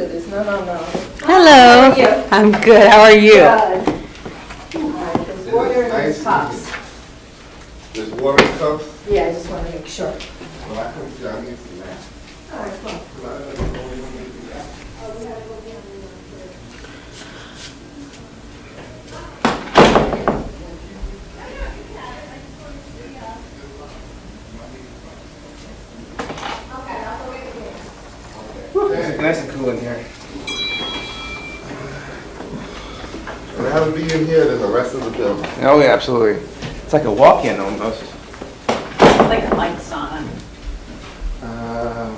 goodness, no. Hello. How are you? I'm good. How are you? Good. All right, there's water in these cups. There's water in cups? Yeah, I just want to make sure. Well, I couldn't see, I need some that. All right, well. It's nice and cool in here. When I have a bee in here, there's the rest of the building. Oh yeah, absolutely. It's like a walk-in almost. It's like a light sauna. Um,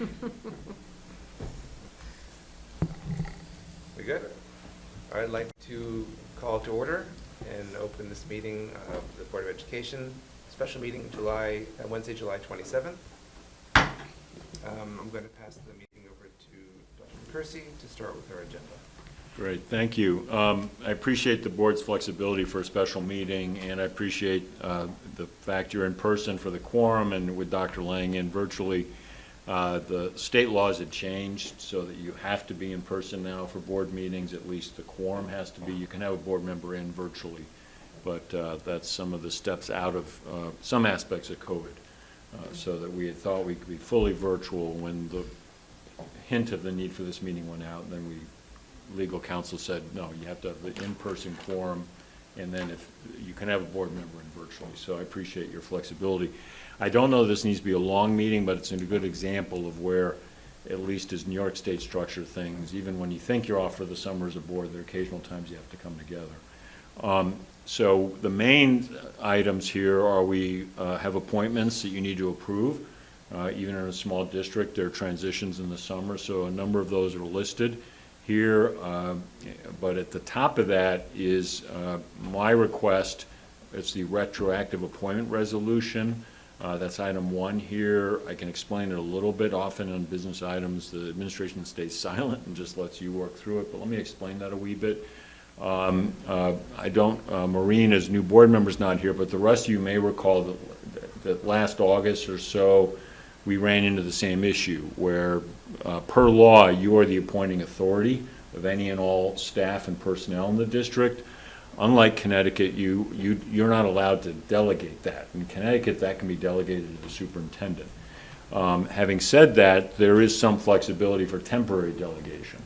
We good? I'd like to call to order and open this meeting of the Board of Education, special meeting Wednesday, July 27th. I'm going to pass the meeting over to Dr. Kersey to start with our agenda. Great, thank you. I appreciate the board's flexibility for a special meeting, and I appreciate the fact you're in person for the quorum and with Dr. Lang in virtually. The state laws had changed so that you have to be in person now for board meetings, at least the quorum has to be. You can have a board member in virtually, but that's some of the steps out of some aspects of COVID. So that we had thought we could be fully virtual when the hint of the need for this meeting went out, and then legal counsel said, no, you have to have the in-person quorum, and then if you can have a board member in virtually. So I appreciate your flexibility. I don't know this needs to be a long meeting, but it's a good example of where, at least as New York State structure things, even when you think you're off for the summer as a board, there are occasional times you have to come together. So the main items here are we have appointments that you need to approve. Even in a small district, there are transitions in the summer, so a number of those are listed here. But at the top of that is my request. It's the retroactive appointment resolution. That's item 1 here. I can explain it a little bit. Often on business items, the administration stays silent and just lets you work through it, but let me explain that a wee bit. Maureen, as new board member's not here, but the rest of you may recall that last August or so, we ran into the same issue where, per law, you are the appointing authority of any and all staff and personnel in the district. Unlike Connecticut, you're not allowed to delegate that. In Connecticut, that can be delegated to the superintendent. Having said that, there is some flexibility for temporary delegation,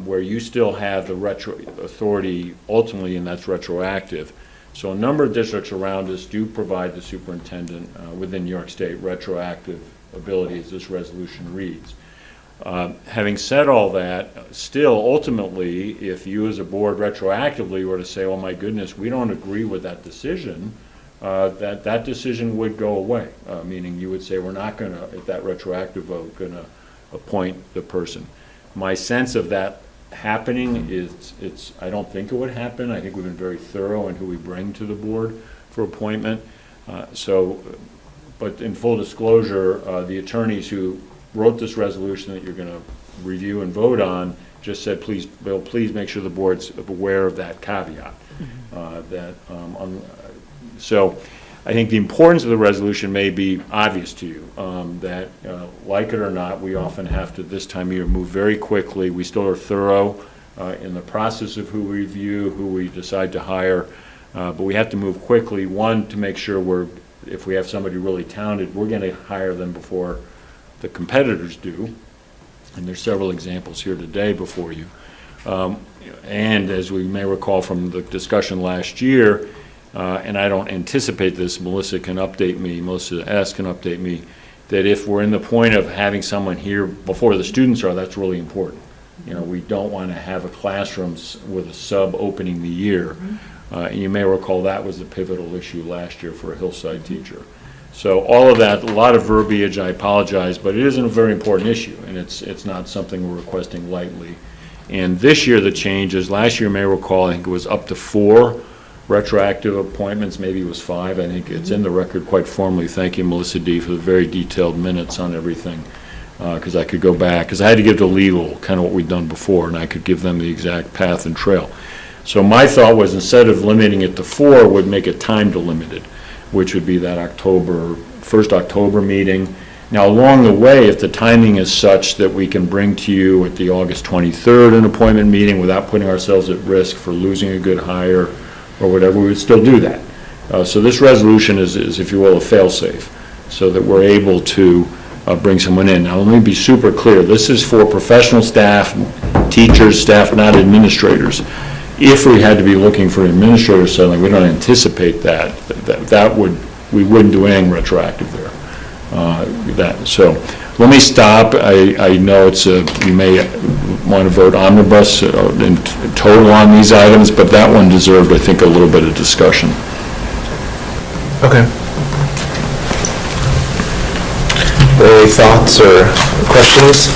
where you still have the authority ultimately, and that's retroactive. So a number of districts around us do provide the superintendent within New York State retroactive ability, as this resolution reads. Having said all that, still ultimately, if you as a board retroactively were to say, oh my goodness, we don't agree with that decision, that decision would go away, meaning you would say we're not going to, at that retroactive vote, going to appoint the person. My sense of that happening is I don't think it would happen. I think we've been very thorough in who we bring to the board for appointment. But in full disclosure, the attorneys who wrote this resolution that you're going to review and vote on just said, please, Bill, please make sure the board's aware of that caveat. So I think the importance of the resolution may be obvious to you, that like it or not, we often have to, this time of year, move very quickly. We still are thorough in the process of who we review, who we decide to hire, but we have to move quickly, one, to make sure if we have somebody really talented, we're going to hire them before the competitors do, and there's several examples here today before you. And as we may recall from the discussion last year, and I don't anticipate this, Melissa S. can update me, that if we're in the point of having someone here before the students are, that's really important. You know, we don't want to have a classroom with a sub opening the year. And you may recall that was the pivotal issue last year for a Hillside teacher. So all of that, a lot of verbiage, I apologize, but it is a very important issue, and it's not something we're requesting lightly. And this year the change is, last year you may recall, I think it was up to 4 retroactive appointments, maybe it was 5. I think it's in the record quite formally. Thank you, Melissa D., for the very detailed minutes on everything, because I could go back, because I had to give to legal kind of what we'd done before, and I could give them the exact path and trail. So my thought was, instead of limiting it to 4, would make it time delimited, which would be that first October meeting. Now, along the way, if the timing is such that we can bring to you at the August 23rd an appointment meeting without putting ourselves at risk for losing a good hire or whatever, we would still do that. So this resolution is, if you will, a fail-safe, so that we're able to bring someone in. Now, let me be super clear. This is for professional staff, teachers, staff, not administrators. If we had to be looking for an administrator suddenly, we don't anticipate that. We wouldn't do anything retroactive there. So let me stop. I know you may want to vote omnibus in total on these items, but that one deserved, I think, a little bit of discussion. Okay. Any thoughts or questions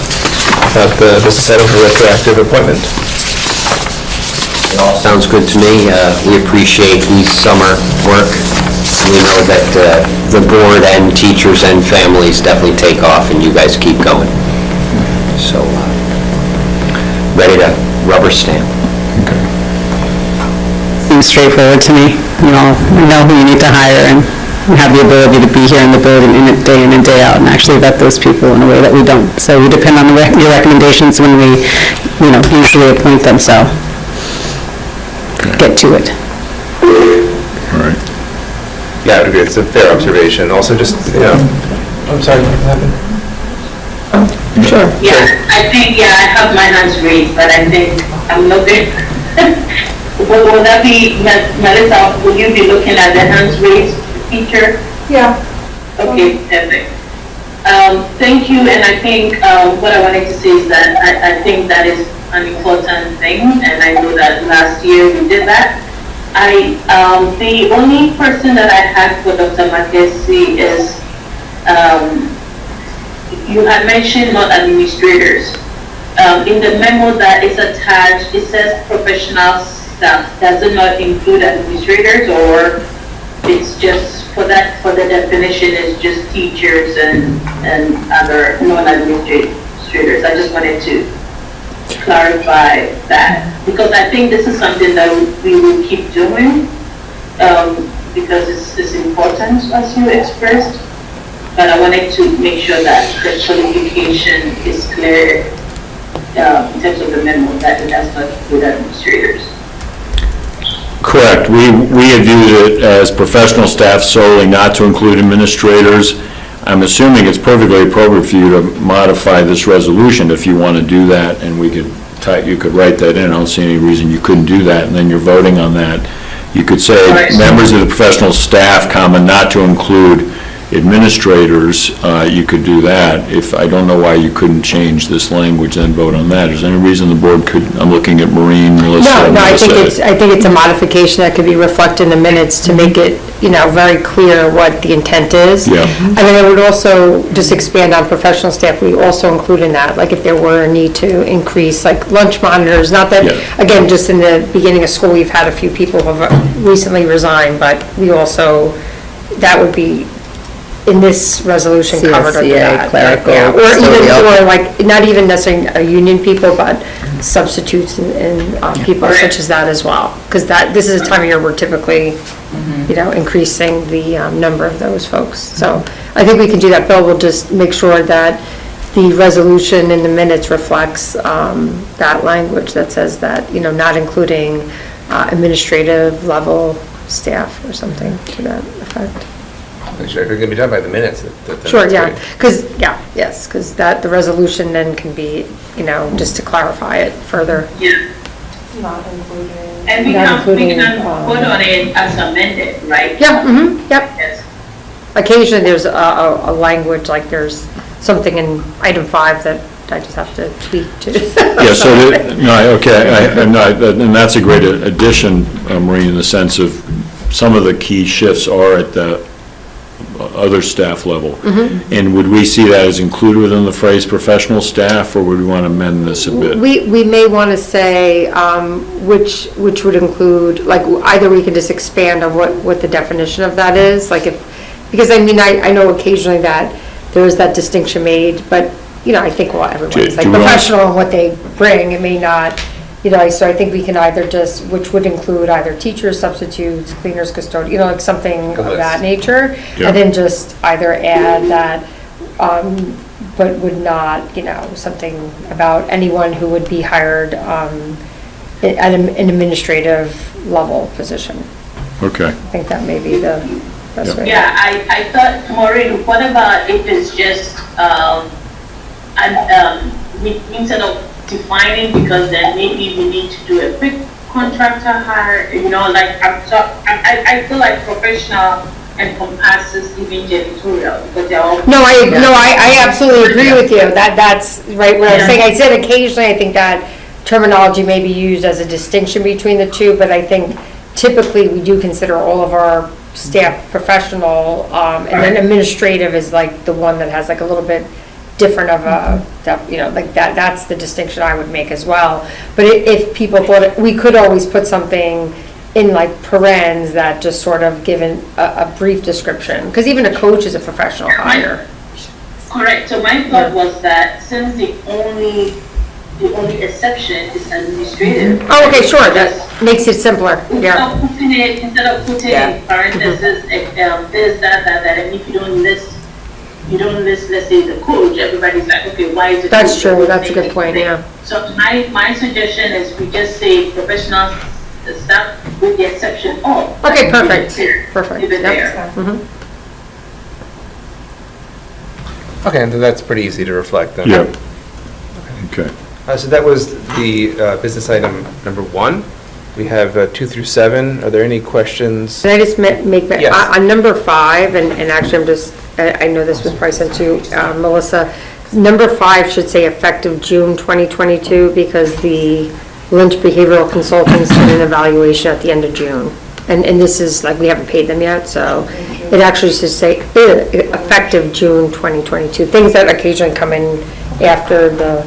about the business item for retroactive appointment? It all sounds good to me. We appreciate Lee's summer work. We know that the board and teachers and families definitely take off, and you guys keep going. So, ready to rubber stamp. Seems straightforward to me. You know who you need to hire and have the ability to be here in the building day in and day out and actually vet those people in a way that we don't. So we depend on your recommendations when we, usually appoint them, so get to it. All right. Yeah, I would agree. It's a fair observation. Also, just, I'm sorry, what happened? Sure. Yeah, I have my hands raised, but I think I'm looking. Will that be, Melissa, will you be looking at the hands raised feature? Yeah. Okay, perfect. Thank you, and I think what I wanted to say is that I think that is an important thing, and I know that last year we did that. The only person that I had for Dr. Makesi is, you had mentioned not administrators. In the memo that is attached, it says professional staff. Does it not include administrators, or it's just for the definition is just teachers and other non-administrators? I just wanted to clarify that, because I think this is something that we will keep doing because it's important, as you expressed. But I wanted to make sure that the qualification is clear in terms of the memo, that it does not include administrators. Correct. We had viewed it as professional staff solely, not to include administrators. I'm assuming it's perfectly appropriate for you to modify this resolution if you want to do that, and you could write that in. I don't see any reason you couldn't do that, and then you're voting on that. You could say, members of the professional staff, not to include administrators. You could do that. I don't know why you couldn't change this language and vote on that. Is there any reason the board could? I'm looking at Maureen, Melissa. No, I think it's a modification that could be reflected in the minutes to make it, very clear what the intent is. Yeah. And then I would also just expand on professional staff. We also include in that, like if there were a need to increase, like lunch monitors, not that, again, just in the beginning of school, we've had a few people who have recently resigned, but we also, that would be in this resolution covered under that. Clerical, Or like, not even necessarily union people, but substitutes and people such as that as well. Because this is a time of year we're typically, increasing the number of those folks. So I think we can do that. Bill will just make sure that the resolution in the minutes reflects that language that says that, not including administrative level staff or something to that effect. Sure, if it can be done by the minutes. Sure, yeah, because the resolution then can be, just to clarify it further. Yeah. Not including. And we Not can including, put on it as amended, right? Yeah, yep. Yes. Occasionally, there's a language, like there's something in item 5 that I just have to tweak to. Yeah, so, and that's a great addition, Maureen, in the sense of some of the key shifts are at the other staff level. And would we see that as included within the phrase professional staff, or would we want to amend this a bit? We may want to say which would include, like, either we can just expand on what the definition of that is, like because I know occasionally that there is that distinction made, but, I think everyone's like professional and what they bring, it may not, so I think we can either just, which would include either teachers, substitutes, cleaners, custodians, like something of that nature, and then just either add that, but would not, something about anyone who would be hired at an administrative level position. Okay. I think that may be the best way. Yeah, I thought, Maureen, what about if it's just, instead of defining, because then maybe we need to do a quick contractor hire, like I feel like professional encompasses even janitorial, because they're all. I absolutely agree with you. That's right what I was saying. I said occasionally I think that terminology may be used as a distinction between the two, but I think typically we do consider all of our staff professional, and then administrative is like the one that has like a little bit different of a, that, you know, like that's the distinction I would make as well. But if people thought, we could always put something in like parens that just sort of given a brief description, because even a coach is a professional hire. Correct, so my thought was that since the only exception is administrative. Oh, okay, sure, that makes it simpler, yeah. Instead of putting in parentheses, this, that, and if you don't list, let's say, the coach, everybody's like, okay, why is it? That's true, that's a good point, yeah. So my suggestion is we just say professional staff with the exception of. Okay, perfect, perfect. Leave it Yep. there. Mhm. Okay, and that's pretty easy to reflect then. Yeah. Okay. So that was the business item number 1. We have 2 through 7. Are there any questions? Can I just make, Yes. on number 5, and actually I'm just, I know this was probably sent to Melissa, number 5 should say effective June 2022, because the Lynch Behavioral Consultants did an evaluation at the end of June. And this is, like, we haven't paid them yet, so it actually should say effective June 2022. Things that occasionally come in after the,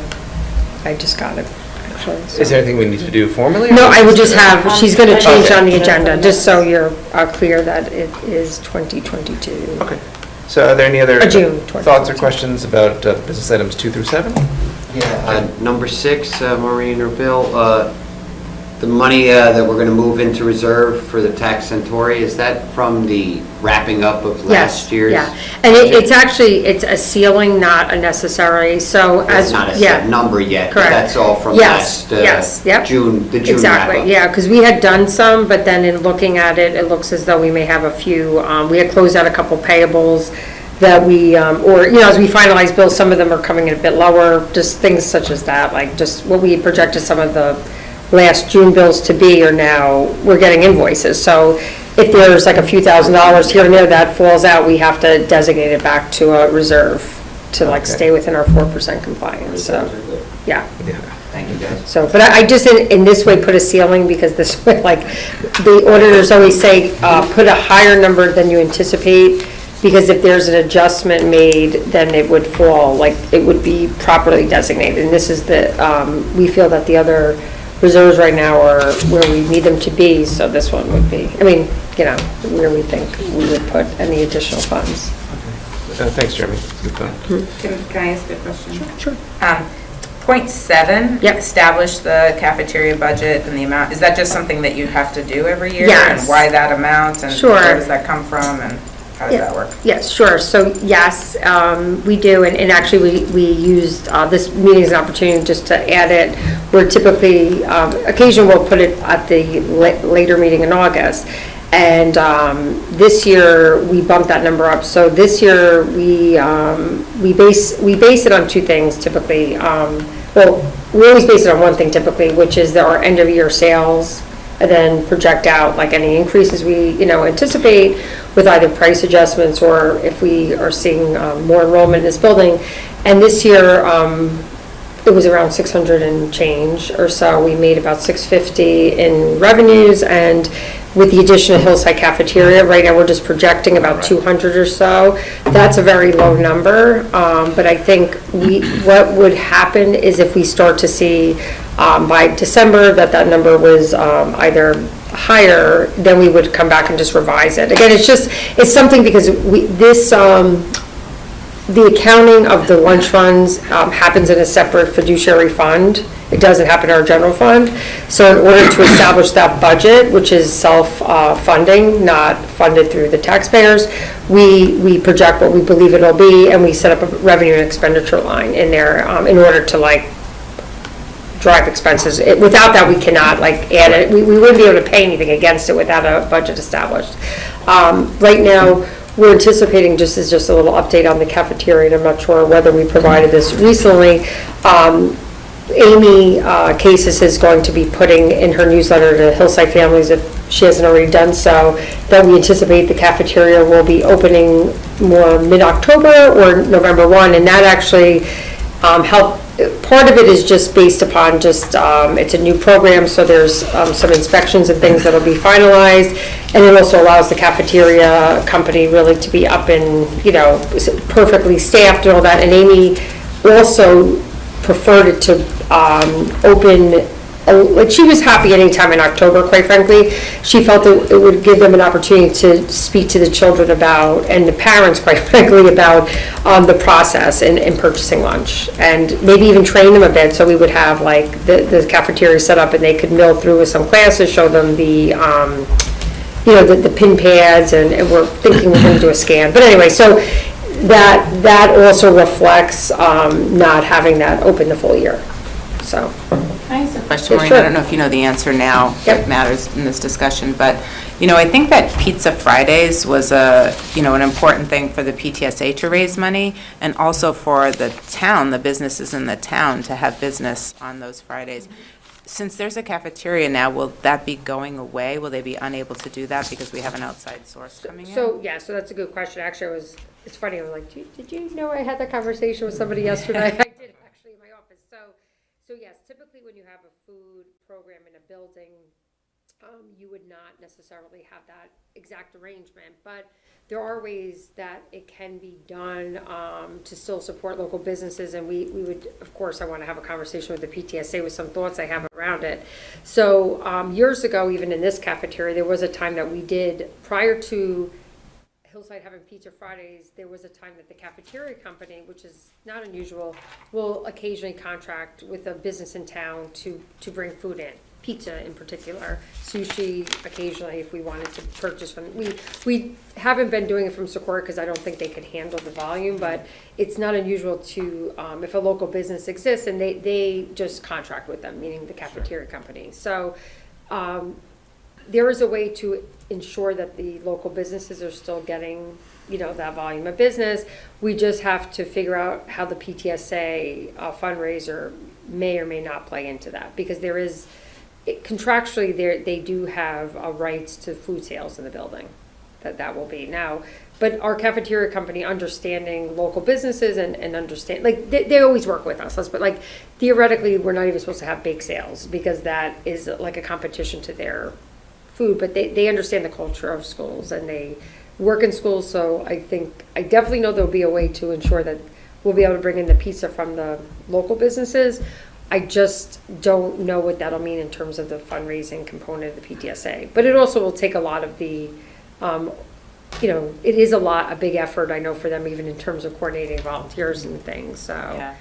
I just got it, actually. so. Is there anything we need to do formally? or No, I would just gonna- have, she's going to change Okay. on the agenda, just so you're clear that it is 2022. Okay. So are there any other June thoughts or 2022. questions about business items 2 through 7? Number 6, Maureen or Bill, the money that we're going to move into reserve for the tax centauri, is that from the wrapping up of last year's? Yeah, and it's actually, it's a ceiling, not a necessary, so as, It's not a yeah. set number yet, but Correct. that's all from Yes, last yes, yep. June, the June Exactly, wrap-up. yeah, because we had done some, but then in looking at it, it looks as though we may have a few, we had closed out a couple payables that we, or, you know, as we finalize bills, some of them are coming in a bit lower, just things such as that, like just what we had projected some of the last June bills to be are now, we're getting invoices. So if there's like a few $1,000s here and there that falls out, we have to designate it back to a reserve to like Okay. stay within our 4% compliance, so, yeah. Yeah. Thank you, guys. So, but I just in this way put a ceiling, because this way, like, the auditors always say, put a higher number than you anticipate, because if there's an adjustment made, then it would fall, like, it would be properly designated. And this is the, we feel that the other reserves right now are where we need them to be, so this one would be, I mean, you know, where we think we would put any additional funds. Thanks, Jeremy. Good thought. Can I ask a question? Sure. Point 7, Yep. establish the cafeteria budget and the amount, is that just something that you have to do every year? Yes. And why that amount, and Sure. where does that come from, and how does that work? Yes, sure. So, yes, we do, and actually, we used, this meeting as an opportunity just to add it. We're typically, occasionally we'll put it at the later meeting in August. And this year, we bumped that number up. So this year, we base it on 2 things typically. Well, we always base it on one thing typically, which is our end of year sales, and then project out like any increases we, you know, anticipate with either price adjustments or if we are seeing more enrollment in this building. And this year, it was around 600 and change or so. We made about 650 in revenues, and with the addition of Hillside Cafeteria, right now we're just projecting about 200 or so. That's a very low number, but I think what would happen is if we start to see by December that number was either higher, then we would come back and just revise it. Again, it's something because the accounting of the lunch funds happens in a separate fiduciary fund. It doesn't happen in our general fund. So in order to establish that budget, which is self-funding, not funded through the taxpayers, we project what we believe it'll be, and we set up a revenue and expenditure line in there in order to like drive expenses. Without that, we cannot like add it. We wouldn't be able to pay anything against it without a budget established. Right now, we're anticipating, just as just a little update on the cafeteria, and I'm not sure whether we provided this recently. Amy Cases is going to be putting in her newsletter to Hillside families, if she hasn't already done so, that we anticipate the cafeteria will be opening more mid-October or November 1, and that actually part of it is just based upon just, it's a new program, so there's some inspections and things that'll be finalized. And it also allows the cafeteria company really to be up and, perfectly staffed and all that. And Amy also preferred it to open, like, she was happy anytime in October, quite frankly. She felt that it would give them an opportunity to speak to the children about, and the parents, quite frankly, about the process in purchasing lunch. And maybe even train them a bit, so we would have, like, the cafeteria set up and they could mill through with some classes, show them the, the pin pads, and we're thinking we're going to do a scan. But anyway, so that also reflects not having that open the full year, so. Can I ask a question, Maureen? Sure. I don't know if you know the answer now. Yep. It matters in this discussion, but, I think that Pizza Fridays was an important thing for the PTSA to raise money, and also for the town, the businesses in the town, to have business on those Fridays. Since there's a cafeteria now, will that be going away? Will they be unable to do that because we have an outside source coming in? So that's a good question. Actually, it's funny, I was like, did you know I had that conversation with somebody yesterday? I did, actually, in my office. So yes, typically when you have a food program in a building, you would not necessarily have that exact arrangement, but there are ways that it can be done to still support local businesses, and we would, of course, I want to have a conversation with the PTSA with some thoughts I have around it. So years ago, even in this cafeteria, there was a time that we did, prior to Hillside having Pizza Fridays, there was a time that the cafeteria company, which is not unusual, will occasionally contract with a business in town to bring food in, pizza in particular, sushi occasionally if we wanted to purchase from, we haven't been doing it from Sequoia because I don't think they could handle the volume, but it's not unusual to, if a local business exists, and they just contract with them, meaning the cafeteria company. So there is a way to ensure that the local businesses are still getting, that volume of business. We just have to figure out how the PTSA fundraiser may or may not play into that, because there is, contractually, they do have rights to food sales in the building. That will be now. But our cafeteria company, understanding local businesses and understand, like, they always work with us, but like, theoretically, we're not even supposed to have bake sales, because that is like a competition to their food, but they understand the culture of schools, and they work in schools, so I definitely know there'll be a way to ensure that we'll be able to bring in the pizza from the local businesses. I just don't know what that'll mean in terms of the fundraising component of the PTSA. But it also will take a lot of the, it is a big effort, I know, for them, even in terms of coordinating volunteers and things, so. Yeah.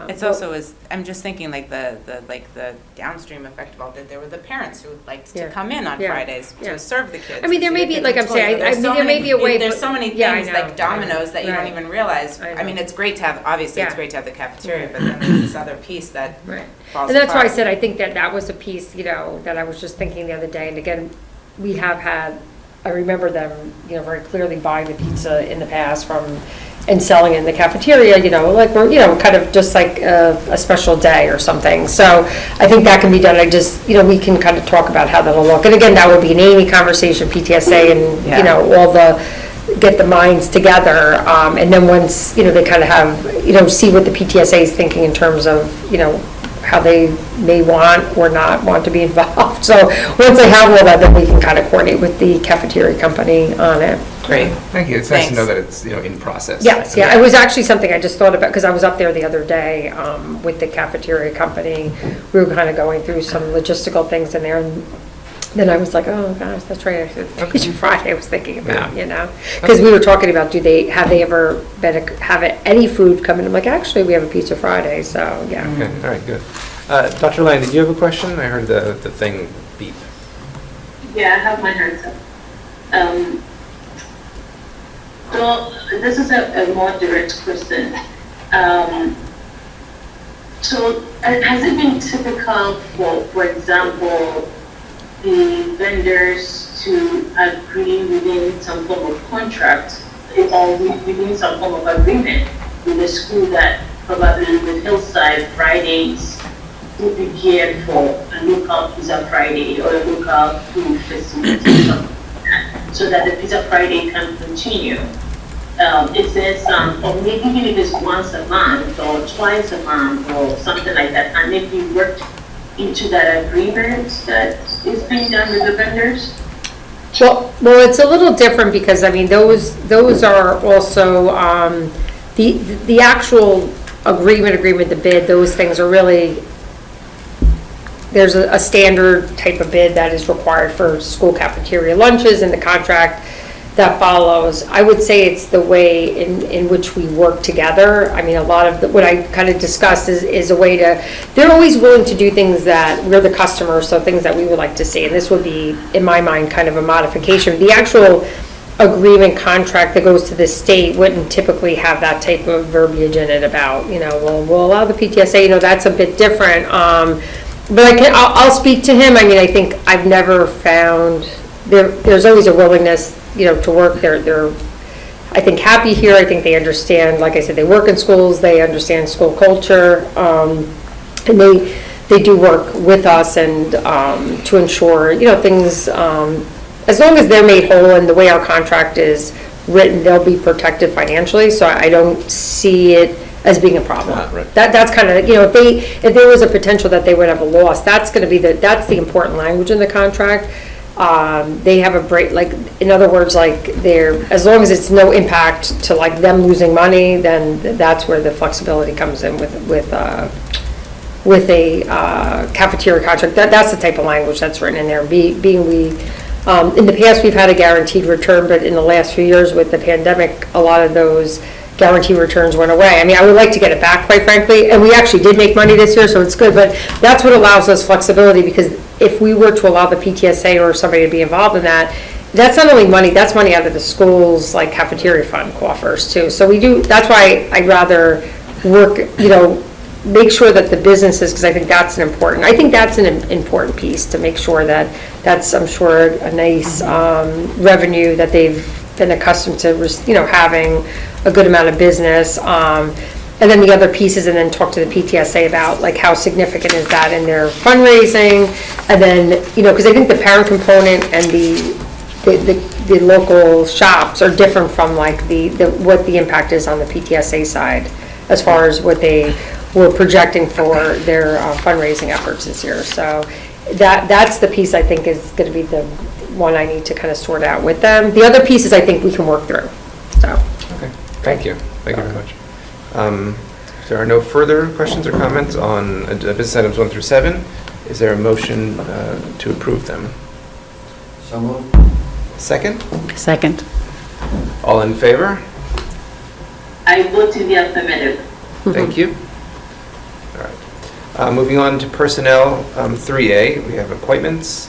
It's also, I'm just thinking, like, the downstream effect of all that, there were the parents who liked to come in on Fridays to serve the kids. I mean, there may be, like I'm saying, there may be a way. There's so many things, like dominoes, that you don't even realize. I mean, it's great to have, obviously, it's great to have the cafeteria, but then there's this other piece that falls apart. And that's why I said, I think that was a piece, that I was just thinking the other day, and again, we have had, I remember them, very clearly buying the pizza in the past and selling it in the cafeteria, like we're, kind of just like a special day or something. So I think that can be done. I just, we can kind of talk about how that'll look. And again, that would be an Amy conversation, PTSA, and, all get the minds together. And then once, they kind of have, see what the PTSA is thinking in terms of, how they may want or not want to be involved. So once I have all that, then we can kind of coordinate with the cafeteria company on it. Great. Thank you. It's nice to know that it's, in process. Yes, yeah, it was actually something I just thought about, because I was up there the other day with the cafeteria company. We were kind of going through some logistical things in there, and then I was like, oh gosh, that's right, Pizza Friday I was thinking about, because we were talking about, have they ever have any food come in? I'm like, actually, we have a Pizza Friday, so, yeah. Okay, all right, good. Dr. Lyon, did you have a question? I heard the thing beep. Yeah, I have my hands up. So this is a more direct question. So has it been typical for example, the vendors to agree within some form of contract or within some form of agreement with the school that probably with Hillside Fridays would be geared for a local Pizza Friday or a local food festival, so that the Pizza Friday can continue? Is there some or maybe even if it's once a month or twice a month or something like that, and if you worked into that agreement that is being done with the vendors? Well, it's a little different because, I mean, those are also, the actual agreement, the bid, those things are really, there's a standard type of bid that is required for school cafeteria lunches and the contract that follows. I would say it's the way in which we work together. I mean, a lot of what I kind of discussed is a way to, they're always willing to do things that we're the customer, so things that we would like to see. And this would be, in my mind, kind of a modification. The actual agreement contract that goes to the state wouldn't typically have that type of verbiage in it about, well, we'll allow the PTSA, that's a bit different. But I'll speak to him. I mean, I think I've never found, there's always a willingness, to work. They're, I think, happy here. I think they understand, like I said, they work in schools, they understand school culture, and they do work with us and to ensure, things, as long as they're made whole and the way our contract is written, they'll be protected financially, so I don't see it as being a problem. Right. That's kind of, if there was a potential that they would have a loss, that's going to be that's the important language in the contract. They have a break, like, in other words, like, as long as it's no impact to, like, them losing money, then that's where the flexibility comes in with a cafeteria contract. That's the type of language that's written in there. Being we, in the past, we've had a guaranteed return, but in the last few years with the pandemic, a lot of those guaranteed returns went away. I mean, I would like to get it back, quite frankly, and we actually did make money this year, so it's good, but that's what allows us flexibility, because if we were to allow the PTSA or somebody to be involved in that, that's not only money, that's money out of the school's, like, cafeteria fund coffers too. So we do, that's why I'd rather work, make sure that the businesses, because I think that's an important piece, to make sure that that's, I'm sure, a nice revenue that they've been accustomed to, having a good amount of business. And then the other pieces, and then talk to the PTSA about, like, how significant is that in their fundraising. And then, because I think the parent component and the local shops are different from, like, what the impact is on the PTSA side, as far as what they were projecting for their fundraising efforts this year. So that's the piece I think is going to be the one I need to kind of sort out with them. The other pieces I think we can work through, so. Okay, thank you very much. If there are no further questions or comments on business items 1 through 7, is there a motion to approve them? So moved. Second? Second. All in favor? I vote in the affirmative. Thank you. All right. Moving on to personnel, 3A, we have appointments,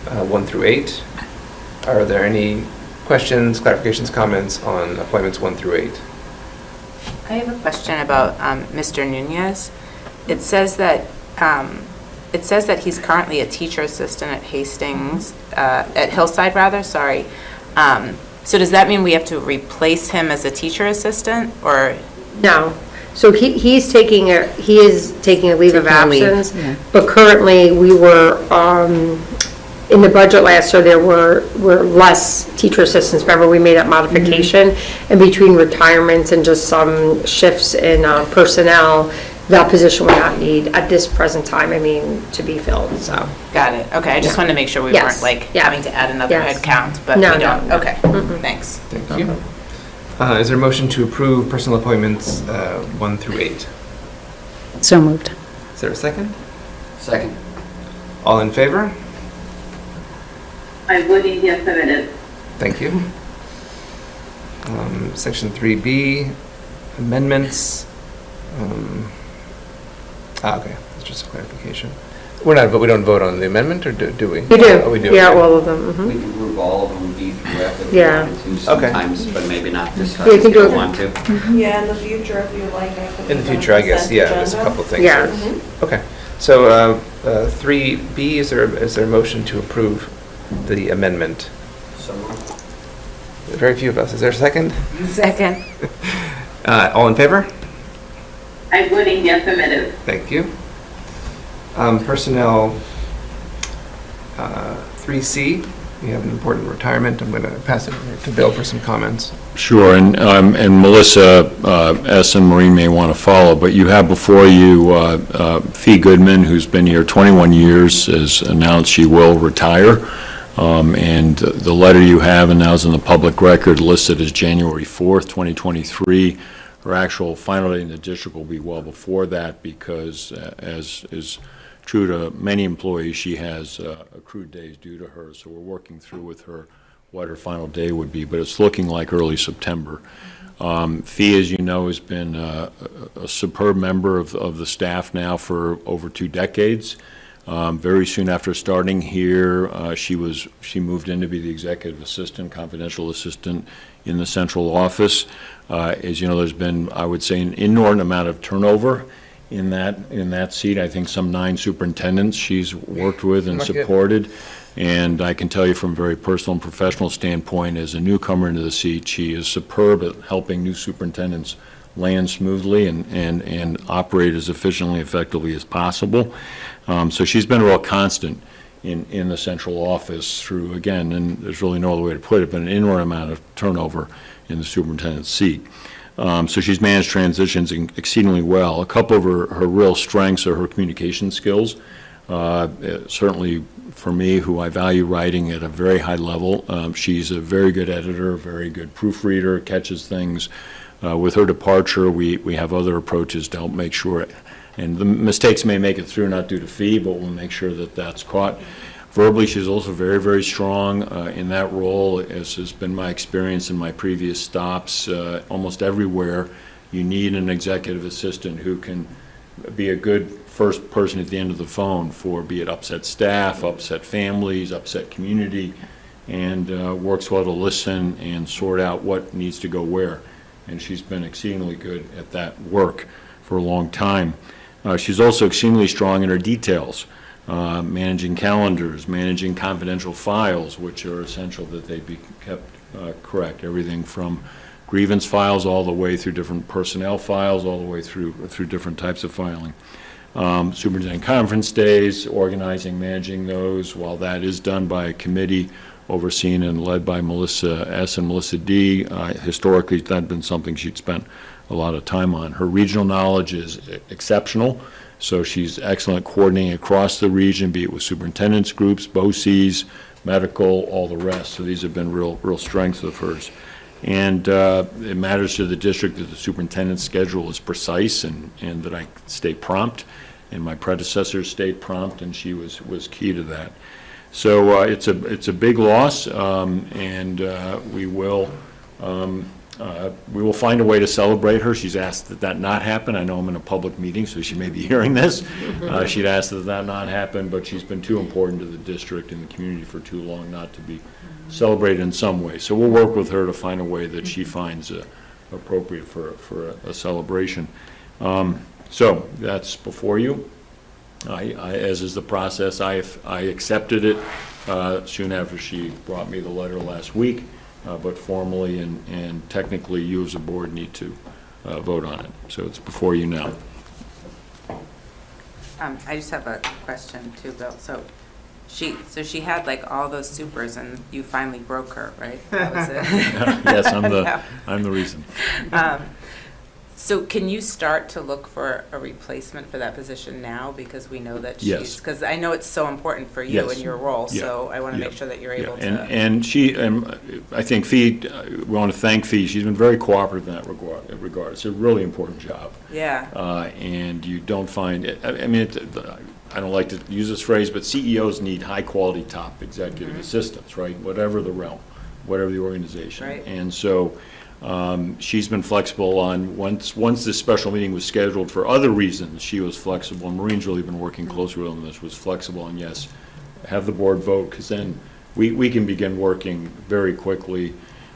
1 through 8. Are there any questions, clarifications, comments on appointments 1 through 8? I have a question about Mr. Nunez. It says that he's currently a teacher assistant at Hastings, at Hillside rather, sorry. So does that mean we have to replace him as a teacher assistant, or? No. So he is taking a leave of absence, yeah. but currently we were, in the budget last year, there were less teacher assistants. Remember, we made that modification, and between retirements and just some shifts in personnel, that position would not need, at this present time, to be filled, so. Got it, okay, I just wanted to make sure we Yes. weren't Yeah. having to add another Yes. head count, but we No, don't, no. okay, thanks. Thank you. Is there a motion to approve personal appointments 1 through 8? So moved. Is there a second? Second. All in favor? I vote in the affirmative. Thank you. Section 3B, amendments. Okay, that's just a clarification. We don't vote on the amendment, or do we? You do? Oh, we do. Yeah, okay. all of them, mhm. We can group all of them, be through if we Yeah. wanted to Okay. sometimes, but maybe not this time Yeah, you if can you do don't it. want to. Yeah, in the future, if you like, I could. In the put it on future, I guess, consent yeah, there's a agenda. couple things. Yeah. there. Okay, so 3B, is there a motion to approve the amendment? So moved. Very few of us. Is there a second? Second. All in favor? I vote in the affirmative. Thank you. Personnel, 3C, we have an important retirement. I'm going to pass it over to Bill for some comments. Sure, and Melissa S. and Maureen may want to follow, but you have before you Fee Goodman, who's been here 21 years, has announced she will retire. And the letter you have, and now is in the public record, listed as January 4th, 2023. Her actual final date in the district will be well before that because, as is true to many employees, she has accrued days due to her. So we're working through with her what her final day would be, but it's looking like early September. Fee, as you know, has been a superb member of the staff now for over 2 decades. Very soon after starting here, she moved in to be the executive assistant, confidential assistant in the central office. As you know, there's been, I would say, an inordinate amount of turnover in that seat. I think some 9 superintendents she's worked with and supported. And I can tell you from a very personal and professional standpoint, as a newcomer into the seat, she is superb at helping new superintendents land smoothly and operate as efficiently, effectively as possible. So she's been a real constant in the central office through, again, and there's really no other way to put it, but an inordinate amount of turnover in the superintendent's seat. So she's managed transitions exceedingly well. A couple of her real strengths are her communication skills. Certainly for me, who I value writing at a very high level, she's a very good editor, very good proofreader, catches things. With her departure, we have other approaches to help make sure, and the mistakes may make it through, not due to Fee, but we'll make sure that that's caught. Verbally, she's also very, very strong in that role, as has been my experience in my previous stops. Almost everywhere, you need an executive assistant who can be a good first person at the end of the phone for, be it upset staff, upset families, upset community, and works well to listen and sort out what needs to go where. And she's been exceedingly good at that work for a long time. She's also extremely strong in her details, managing calendars, managing confidential files, which are essential that they be kept correct. Everything from grievance files all the way through different personnel files, all the way through different types of filing. Superintendent conference days, organizing, managing those, while that is done by a committee overseen and led by Melissa S. and Melissa D. Historically, that had been something she'd spent a lot of time on. Her regional knowledge is exceptional, so she's excellent coordinating across the region, be it with superintendents groups, BOCES, medical, all the rest. So these have been real strengths of hers. And it matters to the district that the superintendent's schedule is precise and that I stay prompt, and my predecessors stayed prompt, and she was key to that. So it's a big loss, and we will find a way to celebrate her. She's asked that not happen. I know I'm in a public meeting, so she may be hearing this. She'd asked that not happen, but she's been too important to the district and the community for too long not to be celebrated in some way. So we'll work with her to find a way that she finds appropriate for a celebration. So that's before you. As is the process, I accepted it soon after she brought me the letter last week, but formally and technically you as a board need to vote on it. So it's before you now. I just have a question too, Bill. So she had like all those supers and you finally broke her, right? That was it. Yes, I'm the reason. So can you start to look for a replacement for that position now? Because we know that she's, because I know it's so important for you and your role, so I want to make sure that you're able to. And I think Fee, we want to thank Fee. She's been very cooperative in that regard. It's a really important job. Yeah. And you don't find, I mean, I don't like to use this phrase, but CEOs need high-quality top executive assistants, right? Whatever the realm, whatever the organization. Right. And so she's been flexible on, once this special meeting was scheduled for other reasons, she was flexible. And Maureen's really been working closely with them. This was flexible, and yes, have the board vote, because then we can begin working very quickly.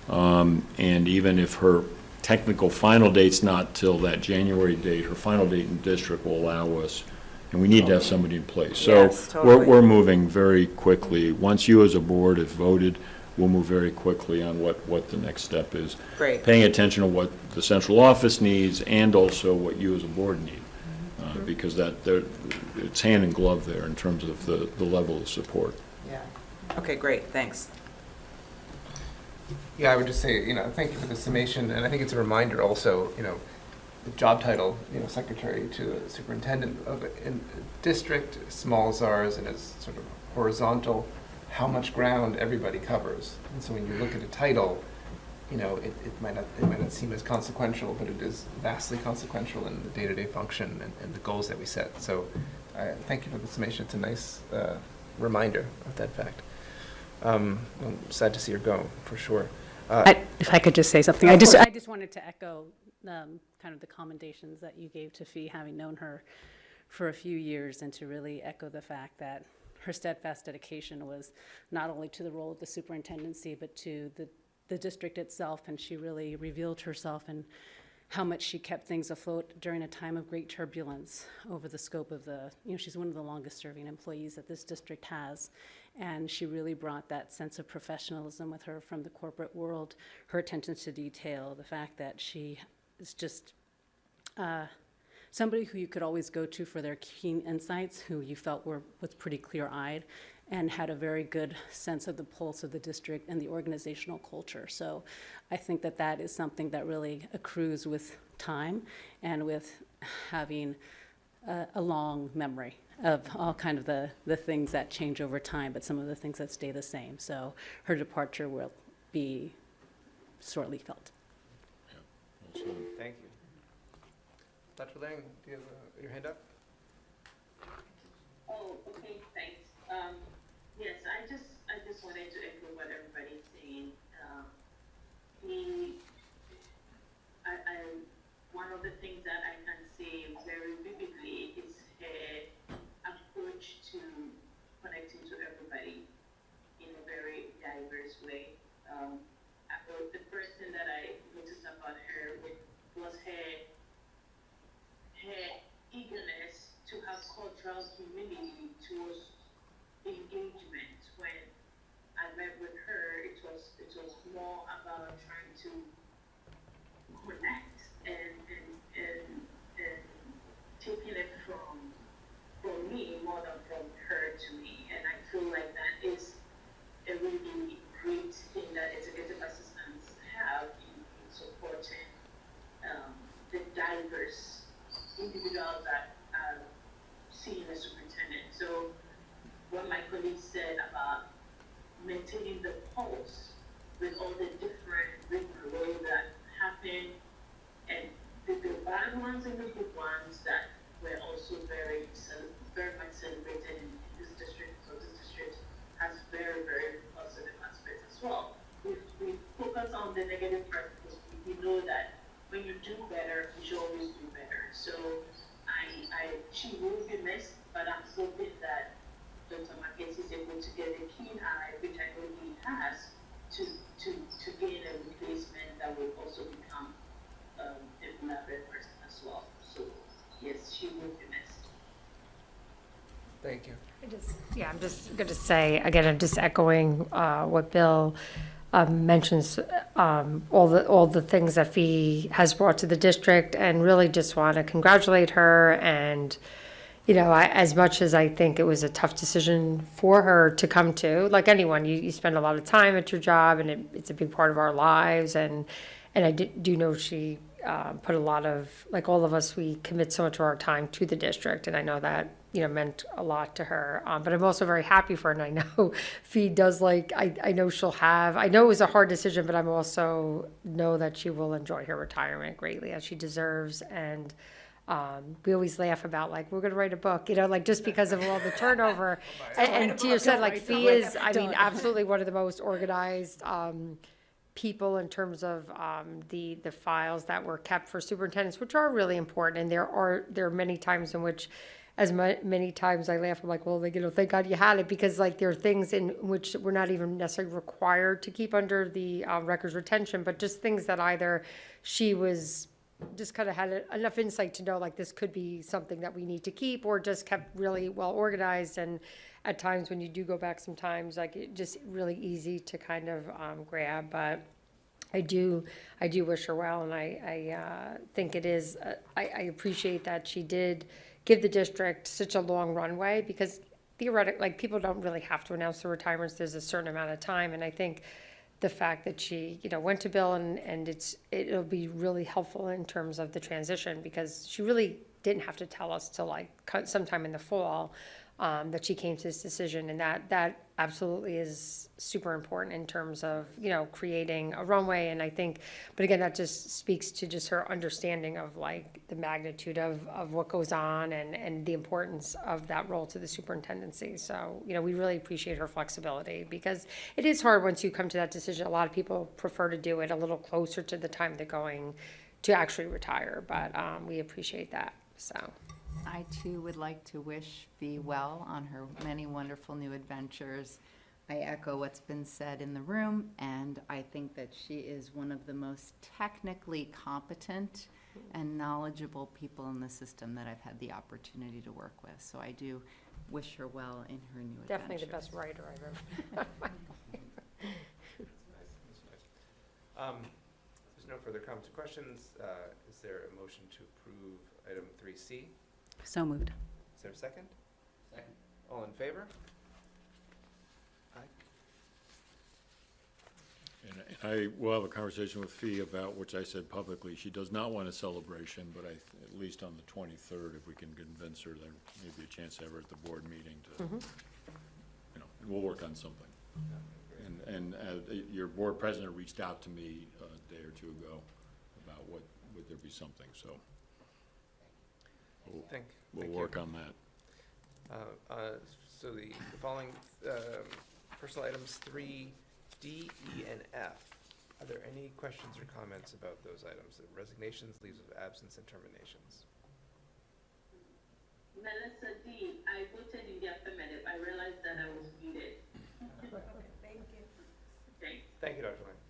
And even if her technical final date's not till that January date, her final date in district will allow us, and we need to have somebody in place. So yes, totally. we're moving very quickly. Once you as a board have voted, we'll move very quickly on what the next step is. Great. Paying attention to what the central office needs and also what you as a board need, because it's hand in glove there in terms of the level of support. Yeah. Okay, great, thanks. Yeah, I would just say, thank you for the summation, and I think it's a reminder also, the job title, secretary to a superintendent of a district, small as ours, and it's sort of horizontal, how much ground everybody covers. And so when you look at a title, it might not seem as consequential, but it is vastly consequential in the day-to-day function and the goals that we set. So thank you for the summation. It's a nice reminder of that fact. I'm sad to see her go, for sure. If I could just say something, I just wanted to echo kind of the commendations that you gave to Fee, having known her for a few years, and to really echo the fact that her steadfast dedication was not only to the role of the superintendency, but to the district itself, and she really revealed herself and how much she kept things afloat during a time of great turbulence over the scope of she's one of the longest serving employees that this district has, and she really brought that sense of professionalism with her from the corporate world, her attention to detail, the fact that she is just somebody who you could always go to for their keen insights, who you felt was pretty clear-eyed, and had a very good sense of the pulse of the district and the organizational culture. So I think that is something that really accrues with time and with having a long memory of all kind of the things that change over time, but some of the things that stay the same. So her departure will be sorely felt. Thank you. Dr. Lang, do you have your hand up? Oh, okay, thanks. Yes, I just wanted to echo what everybody's saying. One of the things that I can say very vividly is her approach to connecting to everybody in a very diverse way. The first thing that I noticed about her was her eagerness to have cultural humility towards engagement. When I met with her, it was more about trying to connect and taking it from me more than from her to me. And I feel like that is a really great thing that executive assistants have in supporting the diverse individuals that are seeing the superintendent. So what my colleague said about maintaining the pulse with all the different rigmaroles that happen, and the bad ones and the good ones that were also very much celebrated in this district. So this district has very, very positive aspects as well. We focus on the negative part because we know that when you do better, you should always do better. So she will be missed, but I'm hoping that Dr. Marquez is able to get a keen eye, which I know he has, to gain a replacement that will also become a beloved person as well. So yes, she will be missed. Thank you. I'm just going to say, again, I'm just echoing what Bill mentions, all the things that Fee has brought to the district, and really just want to congratulate her. And, as much as I think it was a tough decision for her to come to, like anyone, you spend a lot of time at your job, and it's a big part of our lives. And I do know she put a lot of, like all of us, we commit so much of our time to the district, and I know that meant a lot to her. But I'm also very happy for her, and I know Fee does I know she'll have, I know it was a hard decision, but I'm also know that she will enjoy her retirement greatly, as she deserves. And we always laugh about, we're going to write a book, just because of all the turnover. And to your said, Fee is, absolutely one of the most organized people in terms of the files that were kept for superintendents, which are really important. And there are many times in which, many times I laugh, I'm like, well, thank God you had it, because there are things in which we're not even necessarily required to keep under the records retention, but just things that either she was just kind of had enough insight to know this could be something that we need to keep, or just kept really well organized. And at times when you do go back, sometimes it just really easy to kind of grab. But I do wish her well, and I think it is, I appreciate that she did give the district such a long runway, because theoretic, like, people don't really have to announce their retirements, there's a certain amount of time, and I think the fact that she, went to Bill and it'll be really helpful in terms of the transition, because she really didn't have to tell us till like sometime in the fall, that she came to this decision, and that absolutely is super important in terms of, creating a runway, and I think, but again, that just speaks to just her understanding of like the magnitude of what goes on and the importance of that role to the superintendency. So, we really appreciate her flexibility, because it is hard once you come to that decision. A lot of people prefer to do it a little closer to the time they're going to actually retire, but we appreciate that, so. I too would like to wish Fee well on her many wonderful new adventures. I echo what's been said in the room, and I think that she is one of the most technically competent and knowledgeable people in the system that I've had the opportunity to work with. So I do wish her well in her new adventures. Definitely the best writer I've ever. There's no further comments or questions. Is there a motion to approve item 3C? So moved. Is there a second? Second. All in favor? Aye. And I will have a conversation with Fee about, which I said publicly, she does not want a celebration, but at least on the 23rd, if we can convince her, there may be a chance to have her at the board meeting to, we'll work on something. And your board president reached out to me a day or two ago about would there be something, so we'll work on that. So the following personal items 3D, E, and F. Are there any questions or comments about those items? Resignations, leaves of absence, and terminations. Melissa D, I voted in the affirmative. I realized that I was muted. Thank you. Thanks. Thank you, Dr. Lang.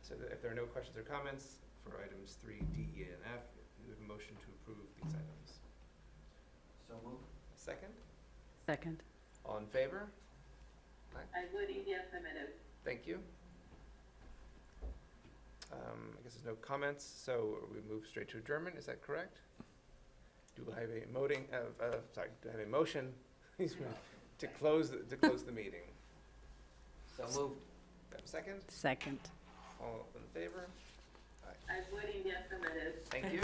So if there are no questions or comments for items 3D, E, and F, we have a motion to approve these items. So moved. Second? Second. All in favor? I voted in the affirmative. Thank you. I guess there's no comments, so we move straight to adjournment. Is that correct? Do I have a motion to close the meeting? So moved. Have a second? Second. All in favor? I voted in the affirmative. Thank you.